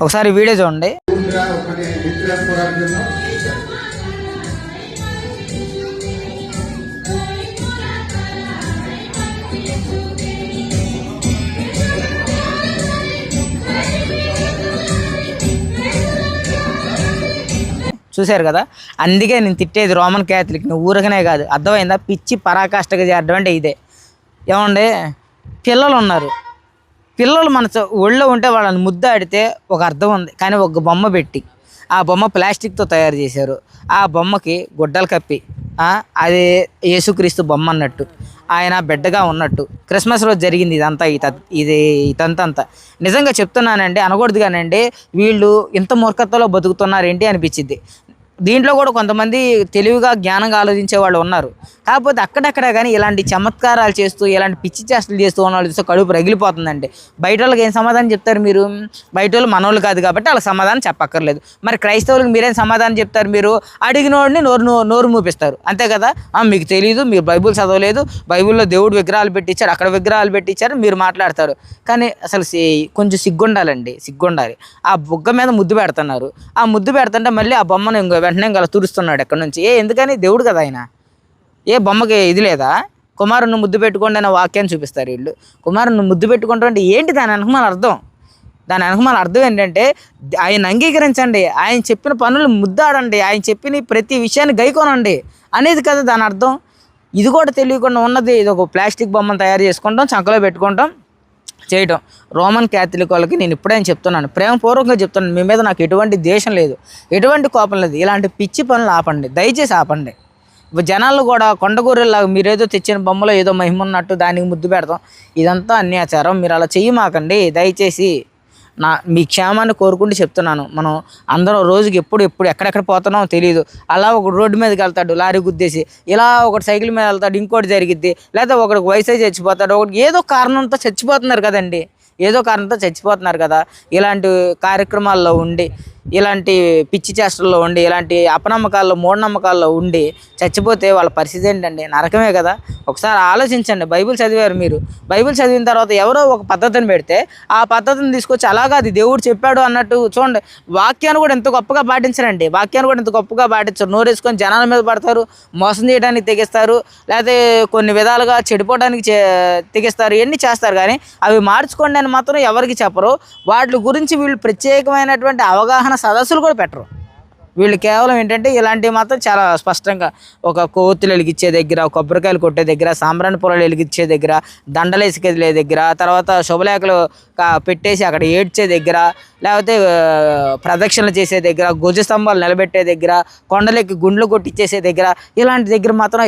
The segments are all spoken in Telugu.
ఒకసారి వీడియో చూడండి. చూశారు కదా, అందుకే నేను తిట్టేది రోమన్ క్యాథలిక్ని ఊరకనే కాదు, అర్థమైందా? పిచ్చి పరాకాష్ఠగా చేయడం అంటే ఇదే. ఏమండి, పిల్లలు ఉన్నారు, పిల్లలు మన ఒళ్ళో ఉంటే వాళ్ళని ముద్దాడితే ఒక అర్థం ఉంది, కానీ ఒక బొమ్మ పెట్టి ఆ బొమ్మ ప్లాస్టిక్తో తయారు చేశారు, ఆ బొమ్మకి గుడ్డలు కప్పి అది యేసుక్రీస్తు బొమ్మ అన్నట్టు, ఆయన బిడ్డగా ఉన్నట్టు క్రిస్మస్ రోజు జరిగింది ఇదంతా. ఇదంతా నిజంగా చెప్తున్నానండి, అనకూడదు కానండి, వీళ్ళు ఇంత మూర్ఖతలో బతుకుతున్నారేంటి అనిపించింది. దీంట్లో కూడా కొంతమంది తెలివిగా జ్ఞానంగా ఆలోచించే వాళ్ళు ఉన్నారు, కాకపోతే అక్కడక్కడ కానీ ఇలాంటి చమత్కారాలు చేస్తూ ఇలాంటి పిచ్చి చేష్టలు చేస్తూ ఉన్న వాళ్ళు చూస్తే కడుపు రగిలిపోతుందండి. బయట వాళ్ళకి ఏం సమాధానం చెప్తారు మీరు? బయట వాళ్ళు మనోళ్ళు కాదు కాబట్టి వాళ్ళకి సమాధానం చెప్పక్కర్లేదు. మరి క్రైస్తవులకు మీరేం సమాధానం చెప్తారు? మీరు అడిగినోడిని నోరు మూపిస్తారు, అంతే కదా. మీకు తెలియదు, మీరు బైబుల్ చదవలేదు, బైబుల్లో దేవుడు విగ్రహాలు పెట్టించారు, అక్కడ విగ్రహాలు పెట్టించారు, మీరు మాట్లాడతారు. కానీ అసలు కొంచెం సిగ్గుండాలండి, సిగ్గుండాలి. ఆ బుగ్గ మీద ముద్దు పెడుతున్నారు, ఆ ముద్దు పెడుతుంటే మళ్ళీ ఆ బొమ్మను వెంటనే గల తురుస్తున్నాడు ఎక్కడి నుంచి. ఎందుకని? దేవుడు కదా ఆయన. బొమ్మకి ఇది లేదా? కుమారుని ముద్దు పెట్టుకోండి అనే వాక్యాన్ని చూపిస్తారు వీళ్ళు. కుమారుని ముద్దు పెట్టుకుంటాం అంటే ఏంటి దాని వెనకమాల అర్థం? దాని వెనకమాల అర్థం ఏంటంటే ఆయన అంగీకరించండి, ఆయన చెప్పిన పనులు ముద్దాడండి, ఆయన చెప్పిన ప్రతి విషయాన్ని గైకోనండి అనేది కదా దాని అర్థం. ఇది కూడా తెలియకుండా ఉన్నది, ఇది ఒక ప్లాస్టిక్ బొమ్మను తయారు చేసుకుంటాం, చంకలో పెట్టుకుంటాం, చేయటం. రోమన్ క్యాథలిక్ వాళ్ళకి నేను ఇప్పుడైనా చెప్తున్నాను, ప్రేమపూర్వకంగా చెప్తున్నాను, మీ మీద నాకు ఎటువంటి ద్వేషం లేదు, ఎటువంటి కోపం లేదు. ఇలాంటి పిచ్చి పనులు ఆపండి, దయచేసి ఆపండి. జనాలు కూడా కొండగూరెల్లాగా మీరేదో తెచ్చిన బొమ్మలో ఏదో మహిమ ఉన్నట్టు దానికి ముద్దు పెడతాం, ఇదంతా అన్యాచారం. మీరు అలా చెయ్యమాకండి దయచేసి. మీ క్షేమాన్ని కోరుకుంటూ చెప్తున్నాను. మనం అందరం రోజుకి ఎప్పుడు ఎక్కడెక్కడ పోతున్నామో తెలియదు. అలా ఒక రోడ్డు మీదకి వెళ్తాడు లారీ గుద్దేసి, ఇలా ఒకటి సైకిల్ మీద వెళ్తాడు, ఇంకోటి జరిగిద్ది, లేదా ఒకడికి వయసు చచ్చిపోతాడు, ఒకటి ఏదో కారణంతో చచ్చిపోతున్నారు కదండి, ఏదో కారణంతో చచ్చిపోతున్నారు కదా. ఇలాంటి కార్యక్రమాల్లో ఉండి, ఇలాంటి పిచ్చి చేష్టల్లో ఉండి, ఇలాంటి అపనమ్మకాల్లో మూఢనమ్మకాల్లో ఉండి చచ్చిపోతే వాళ్ళ పరిస్థితి ఏంటండి? నరకమే కదా. ఒకసారి ఆలోచించండి. బైబిల్ చదివారు మీరు, బైబిల్ చదివిన తర్వాత ఎవరో ఒక పద్ధతిని పెడితే ఆ పద్ధతిని తీసుకొచ్చి అలాగా అది దేవుడు చెప్పాడు అన్నట్టు చూడండి. వాక్యాన్ని కూడా ఎంత గొప్పగా పాటించరండి, వాక్యాన్ని కూడా ఎంత గొప్పగా పాటించరు. నోరేసుకొని జనాల మీద పడతారు, మోసం చేయడానికి తెగిస్తారు, లేకపోతే కొన్ని విధాలుగా చెడిపోవడానికి తెగిస్తారు, ఇవన్నీ చేస్తారు. కానీ అవి మార్చుకోండి అని మాత్రం ఎవరికి చెప్పరు. వాటి గురించి వీళ్ళు ప్రత్యేకమైనటువంటి అవగాహన సదస్సులు కూడా పెట్టరు. వీళ్ళు కేవలం ఏంటంటే ఇలాంటివి మాత్రం చాలా స్పష్టంగా ఒక కోతులు వెలిగించే దగ్గర, కొబ్బరికాయలు కొట్టే దగ్గర, సాంబ్రాణి పొలాలు వెలిగించే దగ్గర, దండలు వేసుకెళ్ళే దగ్గర, తర్వాత శుభలేఖలు పెట్టేసి అక్కడ ఏడ్చే దగ్గర, లేకపోతే ప్రదక్షిణలు చేసే దగ్గర, ధ్వజస్తంభాలు నిలబెట్టే దగ్గర, కొండలెక్కి గుండ్లు కొట్టించేసే దగ్గర, ఇలాంటి దగ్గర మాత్రం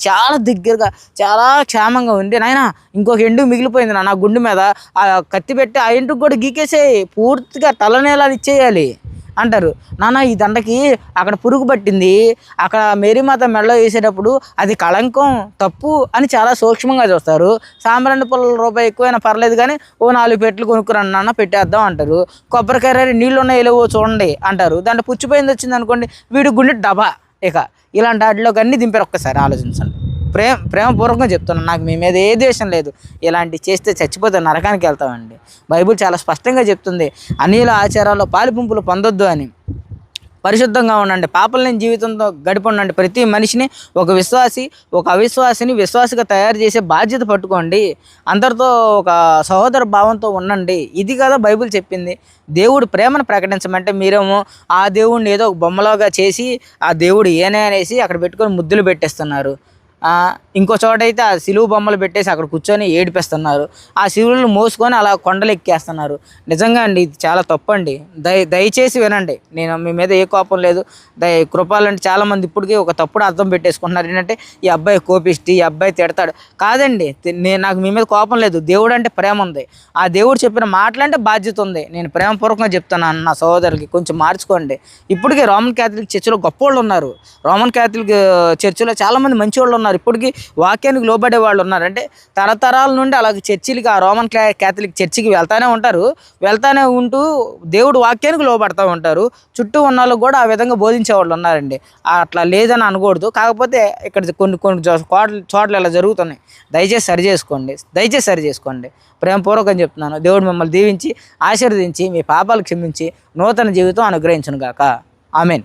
చాలా దగ్గరగా చాలా క్షేమంగా ఉంది. నాయన ఇంకొక ఎండు మిగిలిపోయింది నా గుండు మీద, ఆ కత్తి పెట్టి ఆ ఎండుకు కూడా గీకేసే పూర్తిగా తలనేలాలు ఇచ్చేయాలి అంటారు. నాన్న ఈ దండకి అక్కడ పురుగు పట్టింది, అక్కడ మేరీమాత మెడలో వేసేటప్పుడు అది కళంకం, తప్పు అని చాలా సూక్ష్మంగా చూస్తారు. సాంబ్రాణి పొలాల రూపాయి ఎక్కువైనా పర్లేదు కానీ ఓ 4 పెట్లు కొనుక్కురండి నాన్న పెట్టేద్దాం అంటారు. కొబ్బరికాయ నీళ్ళు ఉన్నాయి లేవో చూడండి అంటారు. దాంట్లో పుచ్చిపోయింది వచ్చింది అనుకోండి, వీడి గుండె డబా. ఇలాంటి వాటిలోకి అన్నీ దింపారు. ఒక్కసారి ఆలోచించండి. ప్రేమపూర్వకంగా చెప్తున్నాను, నాకు మీ మీద ఏ ద్వేషం లేదు. ఇలాంటి చేస్తే చచ్చిపోతే నరకానికి వెళ్తామండి. బైబిల్ చాలా స్పష్టంగా చెప్తుంది, అన్యుల ఆచారాల్లో పాలిపుంపులు పొందొద్దు అని. పరిశుద్ధంగా ఉండండి, పాపలేని జీవితంతో గడిపి ఉండండి. ప్రతి మనిషిని ఒక విశ్వాసి ఒక అవిశ్వాసిని విశ్వాసిగా తయారు చేసే బాధ్యత పట్టుకోండి. అందరితో ఒక సహోదర భావంతో ఉండండి. ఇది కదా బైబిల్ చెప్పింది. దేవుడు ప్రేమను ప్రకటించమంటే మీరేమో ఆ దేవుడిని ఏదో ఒక బొమ్మలాగా చేసి ఆ దేవుడు ఏనే అనేసి అక్కడ పెట్టుకొని ముద్దులు పెట్టేస్తున్నారు. ఇంకో చోట అయితే ఆ సిలువు బొమ్మలు పెట్టేసి అక్కడ కూర్చొని ఏడిపిస్తున్నారు. ఆ సిలువులను మోసుకొని అలా కొండలు ఎక్కేస్తున్నారు. నిజంగా అండి ఇది చాలా తప్పండి. దయచేసి వినండి, నేను మీ మీద ఏ కోపం లేదు. కృపాలంటే చాలామంది ఇప్పటికీ ఒక తప్పుడు అర్థం పెట్టేసుకుంటున్నారు. ఏంటంటే ఈ అబ్బాయి కోపిష్టి, ఈ అబ్బాయి తిడతాడు. కాదండి, నాకు మీ మీద కోపం లేదు. దేవుడు అంటే ప్రేమ ఉంది. ఆ దేవుడు చెప్పిన మాటలంటే బాధ్యత ఉంది. నేను ప్రేమపూర్వకంగా చెప్తున్నాను నా సహోదరులకి, కొంచెం మార్చుకోండి. ఇప్పటికే రోమన్ క్యాథలిక్ చర్చిలో గొప్ప వాళ్ళు ఉన్నారు. రోమన్ క్యాథలిక్ చర్చిలో చాలామంది మంచి వాళ్ళు ఉన్నారు. ఉన్నారు, ఇప్పటికీ వాక్యానికి లోబడే వాళ్ళు ఉన్నారు. అంటే తరతరాల నుండి అలాగే చర్చిలకి, ఆ రోమన్ క్యాథలిక్ చర్చికి వెళ్తానే ఉంటారు. వెళ్తానే ఉంటూ దేవుడు వాక్యానికి లోబడతా ఉంటారు. చుట్టూ ఉన్న వాళ్ళకి కూడా ఆ విధంగా బోధించే వాళ్ళు ఉన్నారండి. అట్లా లేదని అనకూడదు. కాకపోతే ఇక్కడ కొన్ని కొన్ని చోట్ల ఇలా జరుగుతున్నాయి. దయచేసి సరి చేసుకోండి. ప్రేమపూర్వకం చెప్తున్నాను. దేవుడు మిమ్మల్ని దీవించి ఆశీర్వదించి మీ పాపాలు క్షమించి నూతన జీవితం అనుగ్రహించును గాక. ఆమెన్.